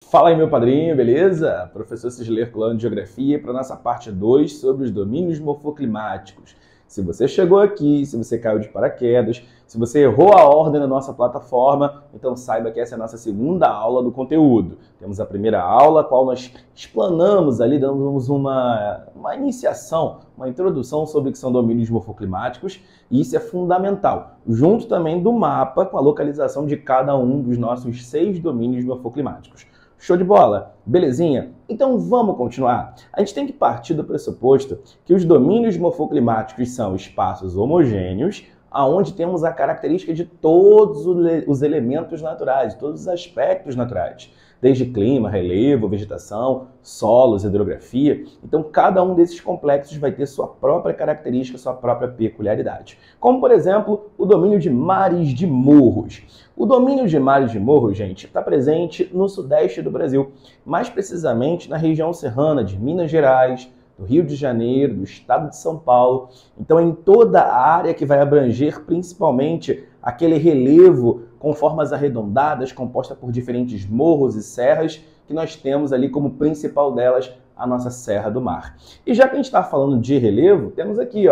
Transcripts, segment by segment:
Fala aí, meu padrinho, beleza? Professor Cisley Herculano de Geografia para nossa parte 2 sobre os domínios morfoclimáticos. Se você chegou aqui, se você caiu de paraquedas, se você errou a ordem na nossa plataforma, então saiba que essa é a nossa segunda aula do conteúdo. Temos a primeira aula, a qual nós explanamos ali, damos uma iniciação, uma introdução sobre o que são domínios morfoclimáticos, e isso é fundamental, junto também do mapa com a localização de cada um dos nossos 6 domínios morfoclimáticos. Show de bola? Belezinha? Então vamos continuar. A gente tem que partir do pressuposto que os domínios morfoclimáticos são espaços homogêneos, aonde temos a característica de todos os elementos naturais, todos os aspectos naturais, desde clima, relevo, vegetação, solos, hidrografia. Então, cada um desses complexos vai ter sua própria característica, sua própria peculiaridade. Como, por exemplo, o domínio de mares de morros. O domínio de mares de morros, gente, está presente no sudeste do Brasil, mais precisamente na região serrana de Minas Gerais, do Rio de Janeiro, do estado de São Paulo. Então, em toda a área que vai abranger principalmente aquele relevo com formas arredondadas, composta por diferentes morros e serras, que nós temos ali como principal delas a nossa Serra do Mar. E já que a gente está falando de relevo, temos aqui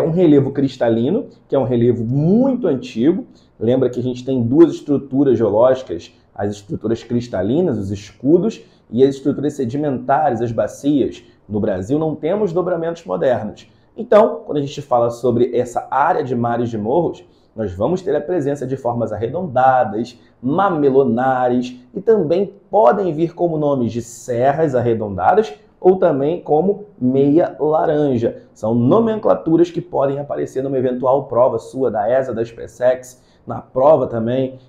um relevo cristalino, que é um relevo muito antigo. Lembra que a gente tem duas estruturas geológicas, as estruturas cristalinas, os escudos, e as estruturas sedimentares, as bacias. No Brasil não temos dobramentos modernos. Então, quando a gente fala sobre essa área de mares de morros, nós vamos ter a presença de formas arredondadas, mamelonares e também podem vir como nomes de serras arredondadas ou também como meia laranja. São nomenclaturas que podem aparecer numa eventual prova sua da ESA, da SpaceX, na prova também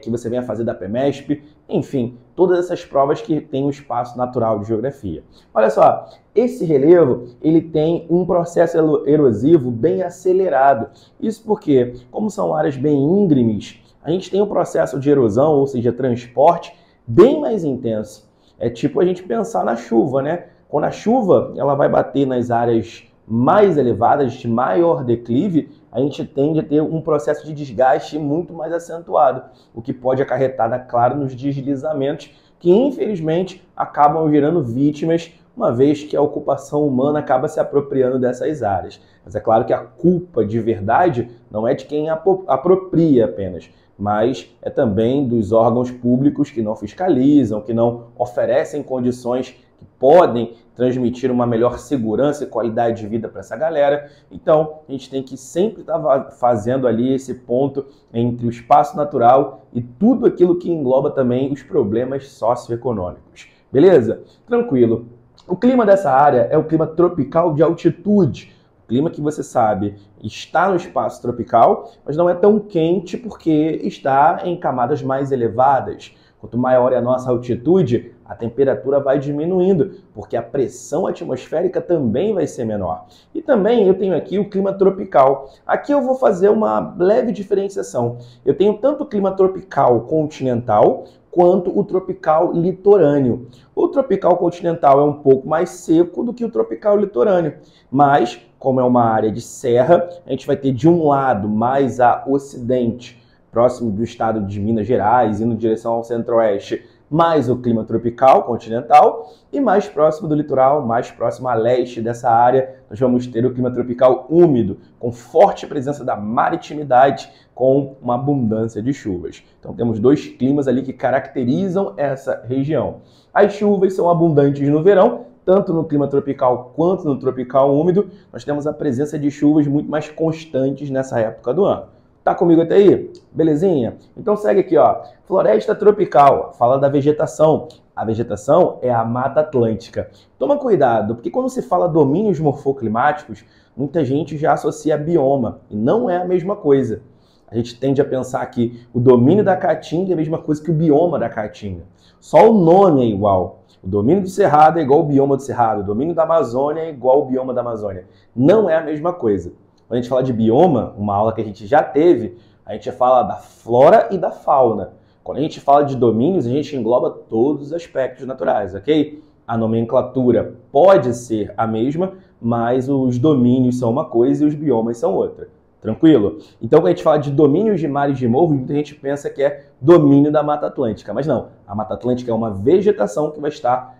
que você venha fazer da PEMESP, enfim, todas essas provas que têm um espaço natural de geografia. Olha só, esse relevo ele tem um processo erosivo bem acelerado. Isso porque, como são áreas bem íngremes, a gente tem um processo de erosão, ou seja, transporte, bem mais intenso. É tipo a gente pensar na chuva, né? Quando a chuva ela vai bater nas áreas mais elevadas, de maior declive, a gente tende a ter um processo de desgaste muito mais acentuado, o que pode acarretar, claro, nos deslizamentos, que infelizmente acabam gerando vítimas, uma vez que a ocupação humana acaba se apropriando dessas áreas. Mas é claro que a culpa de verdade não é de quem apropria apenas, mas é também dos órgãos públicos que não fiscalizam, que não oferecem condições que podem transmitir uma melhor segurança e qualidade de vida para essa galera. Então, a gente tem que sempre estar fazendo ali esse ponto entre o espaço natural e tudo aquilo que engloba também os problemas socioeconômicos. Beleza? Tranquilo. O clima dessa área é o clima tropical de altitude. O clima que você sabe está no espaço tropical, mas não é tão quente porque está em camadas mais elevadas. Quanto maior é a nossa altitude, a temperatura vai diminuindo, porque a pressão atmosférica também vai ser menor. E também eu tenho aqui o clima tropical. Aqui eu vou fazer uma leve diferenciação. Eu tenho tanto o clima tropical continental, quanto o tropical litorâneo. O tropical continental é um pouco mais seco do que o tropical litorâneo, mas como é uma área de serra, a gente vai ter de um lado mais a ocidente, próximo do estado de Minas Gerais, indo em direção ao centro-oeste, mais o clima tropical continental, e mais próximo do litoral, mais próximo a leste dessa área, nós vamos ter o clima tropical úmido, com forte presença da maritimidade, com uma abundância de chuvas. Então temos dois climas ali que caracterizam essa região. As chuvas são abundantes no verão, tanto no clima tropical quanto no tropical úmido, nós temos a presença de chuvas muito mais constantes nessa época do ano. Tá comigo até aí? Belezinha? Então segue aqui, ó. Floresta tropical, fala da vegetação. A vegetação é a Mata Atlântica. Toma cuidado, porque quando se fala domínios morfoclimáticos, muita gente já associa bioma, e não é a mesma coisa. A gente tende a pensar que o domínio da Caatinga é a mesma coisa que o bioma da Caatinga. Só o nome é igual. O domínio do Cerrado é igual ao bioma do Cerrado. O domínio da Amazônia é igual ao bioma da Amazônia. Não é a mesma coisa. Quando a gente fala de bioma, uma aula que a gente já teve, a gente fala da flora e da fauna. Quando a gente fala de domínios, a gente engloba todos os aspectos naturais, ok? A nomenclatura pode ser a mesma, mas os domínios são uma coisa e os biomas são outra. Tranquilo? Então, quando a gente fala de domínios de mares de morros, muita gente pensa que é domínio da Mata Atlântica, mas não. A Mata Atlântica é uma vegetação que vai estar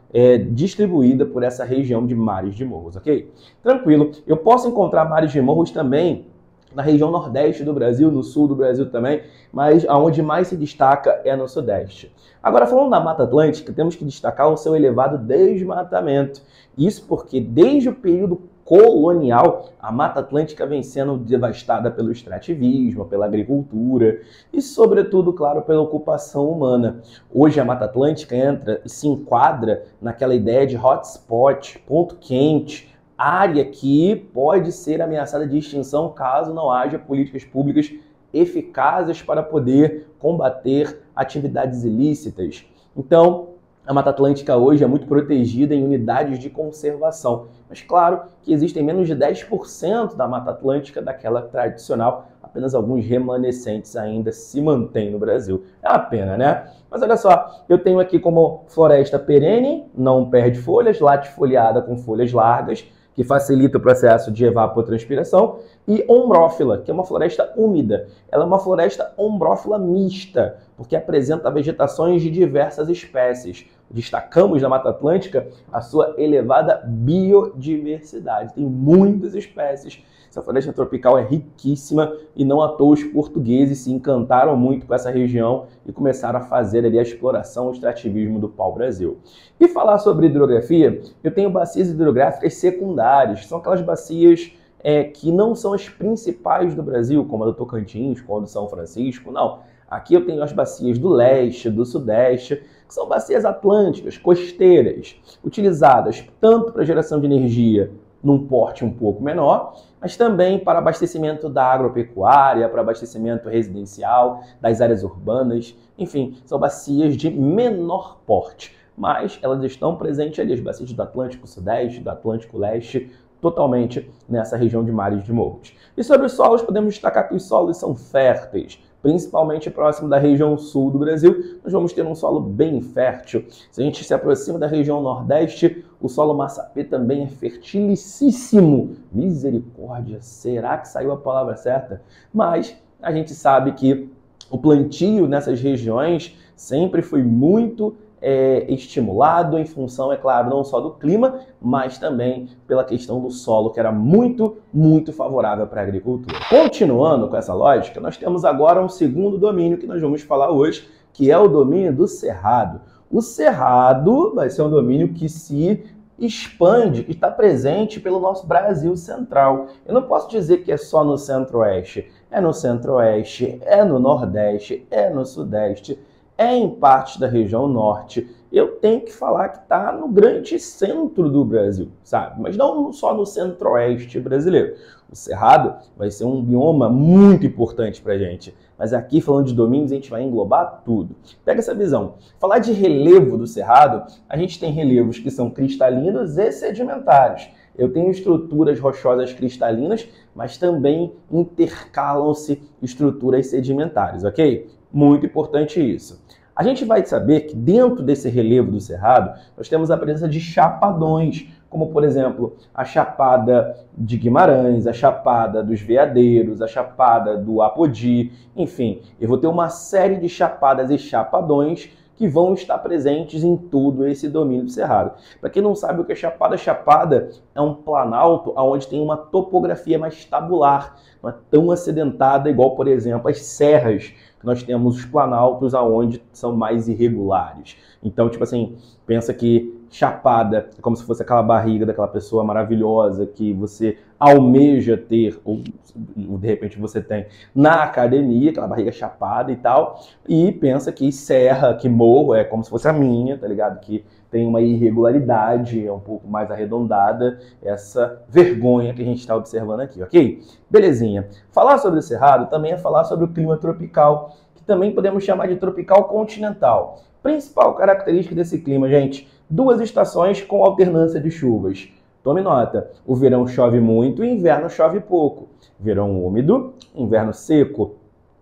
distribuída por essa região de mares de morros, ok? Tranquilo. Eu posso encontrar mares de morros também na região nordeste do Brasil, no sul do Brasil também, mas aonde mais se destaca é no sudeste. Agora, falando da Mata Atlântica, temos que destacar o seu elevado desmatamento. Isso porque desde o período colonial, a Mata Atlântica vem sendo devastada pelo extrativismo, pela agricultura e, sobretudo, claro, pela ocupação humana. Hoje a Mata Atlântica entra e se enquadra naquela ideia de hotspot, ponto quente, área que pode ser ameaçada de extinção caso não haja políticas públicas eficazes para poder combater atividades ilícitas. Então, a Mata Atlântica hoje é muito protegida em unidades de conservação. Mas claro que existem menos de 10% da Mata Atlântica daquela tradicional, apenas alguns remanescentes ainda se mantêm no Brasil. É uma pena, né? Mas olha só, eu tenho aqui como floresta perene, não perde folhas, latifoliada com folhas largas, que facilita o processo de evapotranspiração, e ombrófila, que é uma floresta úmida. Ela é uma floresta ombrófila mista, porque apresenta vegetações de diversas espécies. Destacamos na Mata Atlântica a sua elevada biodiversidade. Tem muitas espécies. Essa floresta tropical é riquíssima e não à toa os portugueses se encantaram muito com essa região e começaram a fazer ali a exploração, o extrativismo do pau-brasil. E falar sobre hidrografia, eu tenho bacias hidrográficas secundárias, são aquelas bacias que não são as principais do Brasil, como a do Tocantins, como a do São Francisco, não. Aqui eu tenho as bacias do leste, do sudeste, que são bacias atlânticas, costeiras, utilizadas tanto para geração de energia num porte um pouco menor, mas também para abastecimento da agropecuária, para abastecimento residencial, das áreas urbanas, enfim, são bacias de menor porte, mas elas estão presentes ali, as bacias do Atlântico Sudeste, do Atlântico Leste, totalmente nessa região de mares de morros. E sobre os solos, podemos destacar que os solos são férteis, principalmente próximo da região sul do Brasil, nós vamos ter um solo bem fértil. Se a gente se aproxima da região nordeste, o solo Massapê também é fertilicíssimo. Misericórdia, será que saiu a palavra certa? Mas a gente sabe que o plantio nessas regiões sempre foi muito estimulado em função, é claro, não só do clima, mas também pela questão do solo, que era muito, muito favorável para a agricultura. Continuando com essa lógica, nós temos agora um segundo domínio que nós vamos falar hoje, que é o domínio do cerrado. O cerrado vai ser um domínio que se expande, que está presente pelo nosso Brasil central. Eu não posso dizer que é só no centro-oeste. É no centro-oeste, é no nordeste, é no sudeste, é em parte da região norte. Eu tenho que falar que está no grande centro do Brasil, sabe? Mas não só no centro-oeste brasileiro. O Cerrado vai ser um bioma muito importante para a gente. Mas aqui, falando de domínios, a gente vai englobar tudo. Pega essa visão. Falar de relevo do Cerrado, a gente tem relevos que são cristalinos e sedimentares. Eu tenho estruturas rochosas cristalinas, mas também intercalam-se estruturas sedimentares, ok? Muito importante isso. A gente vai saber que dentro desse relevo do Cerrado, nós temos a presença de chapadões, como, por exemplo, a Chapada de Guimarães, a Chapada dos Veadeiros, a Chapada do Apodi, enfim, eu vou ter uma série de chapadas e chapadões que vão estar presentes em todo esse domínio do Cerrado. Para quem não sabe o que é Chapada, Chapada é um planalto onde tem uma topografia mais tabular, não é tão acidentada igual, por exemplo, as serras, que nós temos os planaltos aonde são mais irregulares. Então, tipo assim, pensa que Chapada é como se fosse aquela barriga daquela pessoa maravilhosa que você almeja ter, ou de repente você tem na academia, aquela barriga chapada e tal, e pensa que serra, que morro é como se fosse a minha, tá ligado? Que tem uma irregularidade, é um pouco mais arredondada, essa vergonha que a gente está observando aqui, ok? Belezinha. Falar sobre o Cerrado também é falar sobre o clima tropical, que também podemos chamar de tropical continental. Principal característica desse clima, gente, 2 estações com alternância de chuvas. Tome nota, o verão chove muito e o inverno chove pouco. Verão úmido, inverno seco.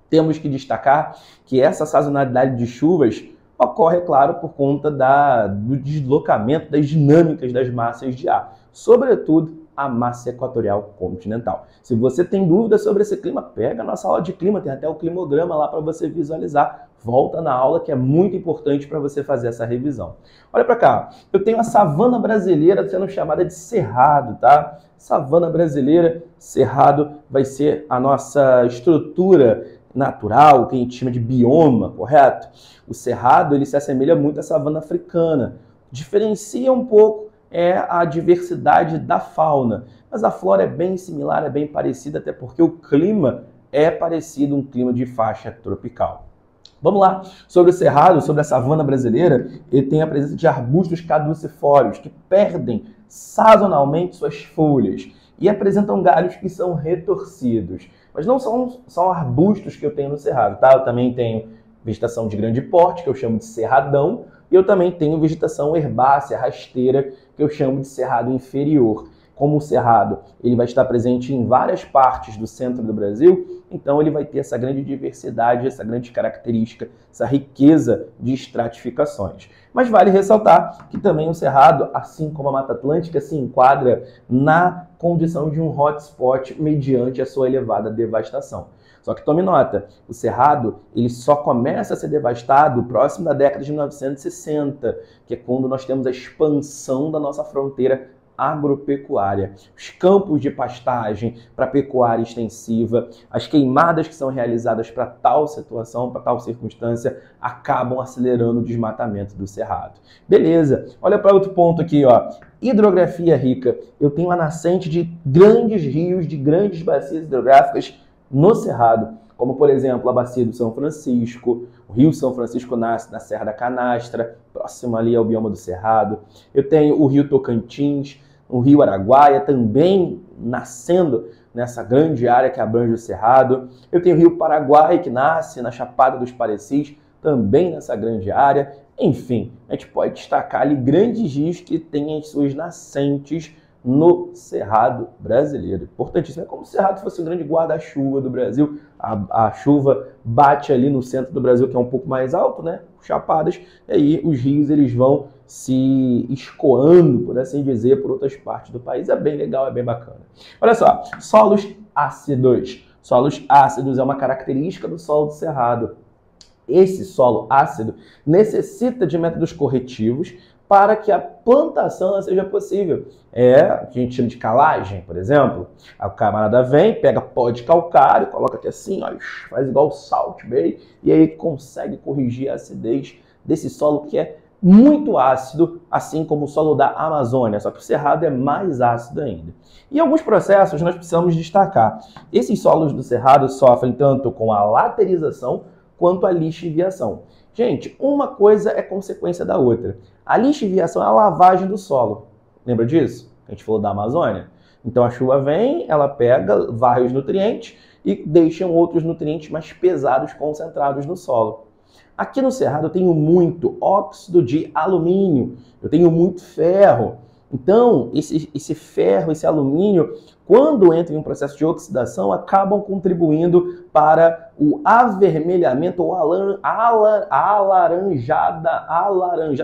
Temos que destacar que essa sazonalidade de chuvas ocorre, claro, por conta do deslocamento das dinâmicas das massas de ar, sobretudo a massa equatorial continental. Se você tem dúvidas sobre esse clima, pega a nossa aula de clima, tem até o climograma lá para você visualizar. Volta na aula que é muito importante para você fazer essa revisão. Olha para cá, eu tenho a savana brasileira sendo chamada de cerrado, tá? Savana brasileira, cerrado vai ser a nossa estrutura natural, que a gente chama de bioma, correto? O cerrado, ele se assemelha muito à savana africana. Diferencia um pouco a diversidade da fauna, mas a flora é bem similar, é bem parecida, até porque o clima é parecido, um clima de faixa tropical. Vamos lá, sobre o cerrado, sobre a savana brasileira, ele tem a presença de arbustos caducifólios que perdem sazonalmente suas folhas e apresentam galhos que são retorcidos. Mas não são arbustos que eu tenho no cerrado, tá? Eu também tenho vegetação de grande porte, que eu chamo de cerradão, e eu também tenho vegetação herbácea, rasteira, que eu chamo de cerrado inferior. Como o cerrado ele vai estar presente em várias partes do centro do Brasil, então ele vai ter essa grande diversidade, essa grande característica, essa riqueza de estratificações. Mas vale ressaltar que também o cerrado, assim como a Mata Atlântica, se enquadra na condição de um hotspot mediante a sua elevada devastação. Só que tome nota, o cerrado ele só começa a ser devastado próximo da década de 1960, que é quando nós temos a expansão da nossa fronteira agropecuária. Os campos de pastagem para pecuária extensiva, as queimadas que são realizadas para tal situação, para tal circunstância, acabam acelerando o desmatamento do cerrado. Beleza, olha para outro ponto aqui, ó. Hidrografia rica. Eu tenho a nascente de grandes rios, de grandes bacias hidrográficas no cerrado, como por exemplo a bacia do São Francisco. O rio São Francisco nasce na Serra da Canastra, próximo ali ao bioma do cerrado. Eu tenho o rio Tocantins, o rio Araguaia também nascendo nessa grande área que abrange o cerrado. Eu tenho o rio Paraguai, que nasce na Chapada dos Parecis, também nessa grande área. Enfim, a gente pode destacar ali grandes rios que têm as suas nascentes no cerrado brasileiro. Importantíssimo. É como se o cerrado fosse um grande guarda-chuva do Brasil. A chuva bate ali no centro do Brasil, que é um pouco mais alto, né? Chapadas, e aí os rios eles vão se escoando, por assim dizer, por outras partes do país. É bem legal, é bem bacana. Olha só, solos ácidos. Solos ácidos é uma característica do solo do cerrado. Esse solo ácido necessita de métodos corretivos para que a plantação seja possível. O que a gente chama de calagem, por exemplo. A camarada vem, pega pó de calcário, coloca aqui assim, ó, faz igual o Salt Bay, e aí consegue corrigir a acidez desse solo que é muito ácido, assim como o solo da Amazônia, só que o cerrado é mais ácido ainda. E alguns processos nós precisamos destacar. Esses solos do cerrado sofrem tanto com a laterização quanto a lixiviação. Gente, uma coisa é consequência da outra. A lixiviação é a lavagem do solo. Lembra disso? A gente falou da Amazônia. Então a chuva vem, ela pega, varre os nutrientes e deixa outros nutrientes mais pesados concentrados no solo. Aqui no cerrado eu tenho muito óxido de alumínio, eu tenho muito ferro. Então, esse ferro, esse alumínio, quando entra em um processo de oxidação, acabam contribuindo para o avermelhamento ou alaranjada,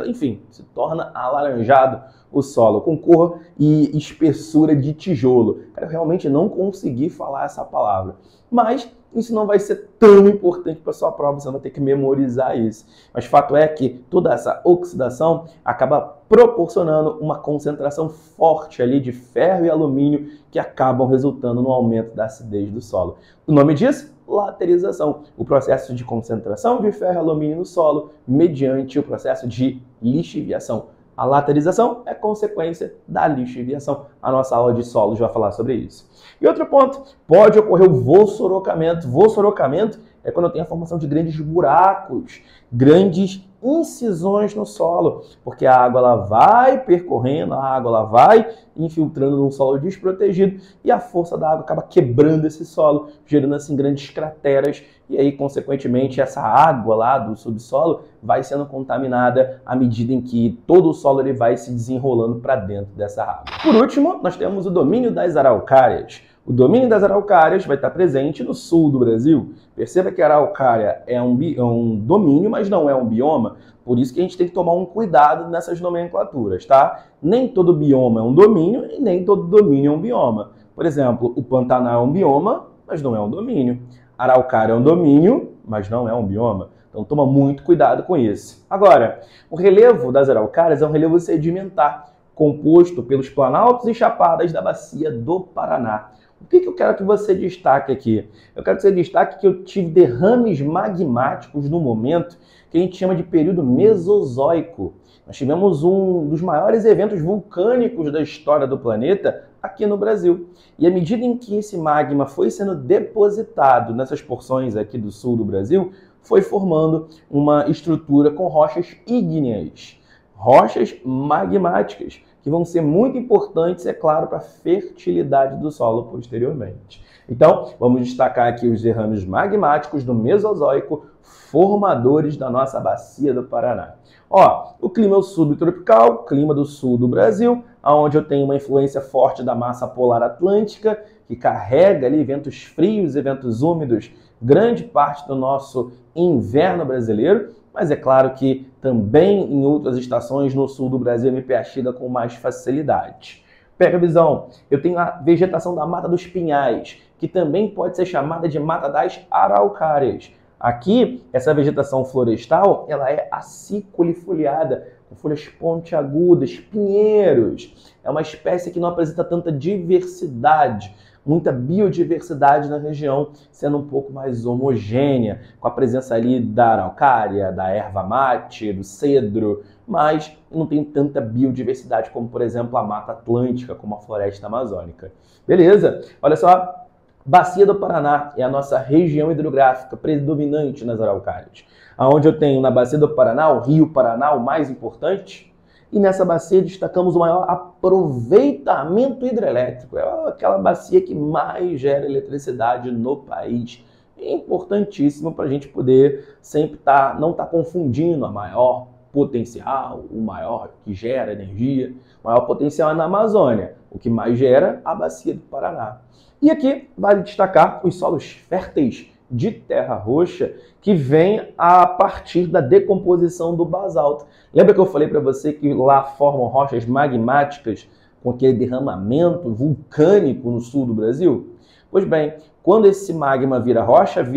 enfim, se torna alaranjado o solo, com cor e espessura de tijolo. Cara, eu realmente não consegui falar essa palavra, mas isso não vai ser tão importante para a sua prova, você vai ter que memorizar isso. Mas fato é que toda essa oxidação acaba proporcionando uma concentração forte ali de ferro e alumínio que acabam resultando no aumento da acidez do solo. O nome disso? Laterização. O processo de concentração de ferro e alumínio no solo mediante o processo de lixiviação. A laterização é consequência da lixiviação. A nossa aula de solos vai falar sobre isso. E outro ponto, pode ocorrer o vossorocamento. Vossorocamento é quando eu tenho a formação de grandes buracos, grandes incisões no solo, porque a água ela vai percorrendo, a água ela vai infiltrando num solo desprotegido e a força da água acaba quebrando esse solo, gerando assim grandes crateras e aí, consequentemente, essa água lá do subsolo vai sendo contaminada à medida em que todo o solo ele vai se desenrolando para dentro dessa água. Por último, nós temos o domínio das araucárias. O domínio das araucárias vai estar presente no sul do Brasil. Perceba que a araucária é um domínio, mas não é um bioma. Por isso que a gente tem que tomar um cuidado nessas nomenclaturas, tá? Nem todo bioma é um domínio e nem todo domínio é um bioma. Por exemplo, o Pantanal é um bioma, mas não é um domínio. A araucária é um domínio, mas não é um bioma. Então toma muito cuidado com isso. Agora, o relevo das araucárias é um relevo sedimentar, composto pelos planaltos e chapadas da bacia do Paraná. O que eu quero que você destaque aqui? Eu quero que você destaque que eu tive derrames magmáticos no momento que a gente chama de período mesozoico. Nós tivemos um dos maiores eventos vulcânicos da história do planeta aqui no Brasil. E à medida em que esse magma foi sendo depositado nessas porções aqui do sul do Brasil, foi formando uma estrutura com rochas ígneas, rochas magmáticas, que vão ser muito importantes, é claro, para a fertilidade do solo posteriormente. Então, vamos destacar aqui os derrames magmáticos do Mesozoico, formadores da nossa bacia do Paraná. Ó, o clima é o subtropical, clima do sul do Brasil, onde eu tenho uma influência forte da massa polar atlântica, que carrega ali ventos frios e ventos úmidos, grande parte do nosso inverno brasileiro, mas é claro que também em outras estações no sul do Brasil a MPA chega com mais facilidade. Pega a visão, eu tenho a vegetação da Mata dos Pinhais, que também pode ser chamada de Mata das Araucárias. Aqui, essa vegetação florestal, ela é aciculifoliada, com folhas pontiagudas, pinheiros. É uma espécie que não apresenta tanta diversidade, muita biodiversidade na região, sendo um pouco mais homogênea, com a presença ali da araucária, da erva mate, do cedro, mas não tem tanta biodiversidade como, por exemplo, a Mata Atlântica, como a floresta amazônica. Beleza? Olha só, Bacia do Paraná é a nossa região hidrográfica predominante nas araucárias, onde eu tenho na Bacia do Paraná, o Rio Paraná, o mais importante, e nessa bacia destacamos o maior aproveitamento hidrelétrico. É aquela bacia que mais gera eletricidade no país. É importantíssimo para a gente poder sempre não estar confundindo a maior potencial, o maior que gera energia. O maior potencial é na Amazônia, o que mais gera a bacia do Paraná. E aqui vale destacar os solos férteis de terra roxa que vem a partir da decomposição do basalto. Lembra que eu falei para você que lá formam rochas magmáticas com aquele derramamento vulcânico no sul do Brasil? Pois bem, quando esse magma vira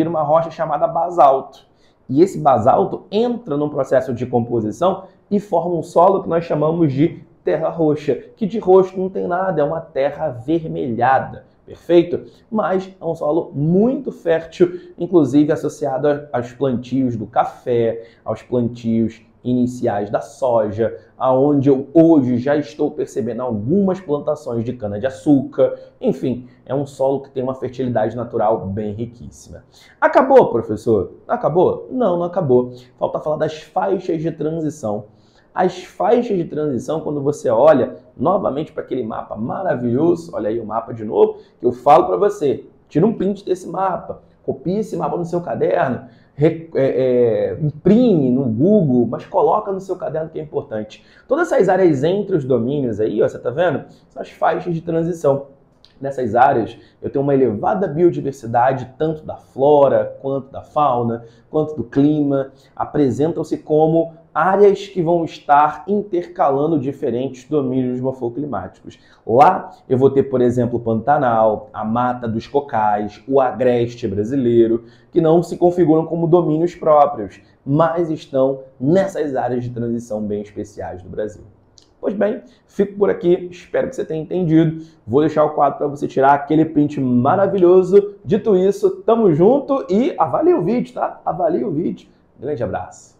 uma rocha chamada basalto. E esse basalto entra num processo de composição e forma um solo que nós chamamos de terra roxa, que de roxo não tem nada, é uma terra avermelhada. Perfeito? Mas é um solo muito fértil, inclusive associado aos plantios do café, aos plantios iniciais da soja, aonde eu hoje já estou percebendo algumas plantações de cana-de-açúcar. Enfim, é um solo que tem uma fertilidade natural bem riquíssima. Acabou, professor? Acabou? Não, não acabou. Falta falar das faixas de transição. As faixas de transição, quando você olha novamente para aquele mapa maravilhoso, olha aí o mapa de novo, que eu falo para você, tira um print desse mapa, copia esse mapa no seu caderno, imprime no Google, mas coloca no seu caderno que é importante. Todas essas áreas entre os domínios aí, ó, você está vendo? São as faixas de transição. Nessas áreas, eu tenho uma elevada biodiversidade, tanto da flora, quanto da fauna, quanto do clima. Apresentam-se como áreas que vão estar intercalando diferentes domínios morfoclimáticos. Lá eu vou ter, por exemplo, o Pantanal, a Mata dos Cocais, o Agreste brasileiro, que não se configuram como domínios próprios, mas estão nessas áreas de transição bem especiais do Brasil. Pois bem, fico por aqui, espero que você tenha entendido. Vou deixar o quadro para você tirar aquele print maravilhoso. Dito isso, tamo junto e avalie o vídeo, tá? Avalie o vídeo. Grande abraço.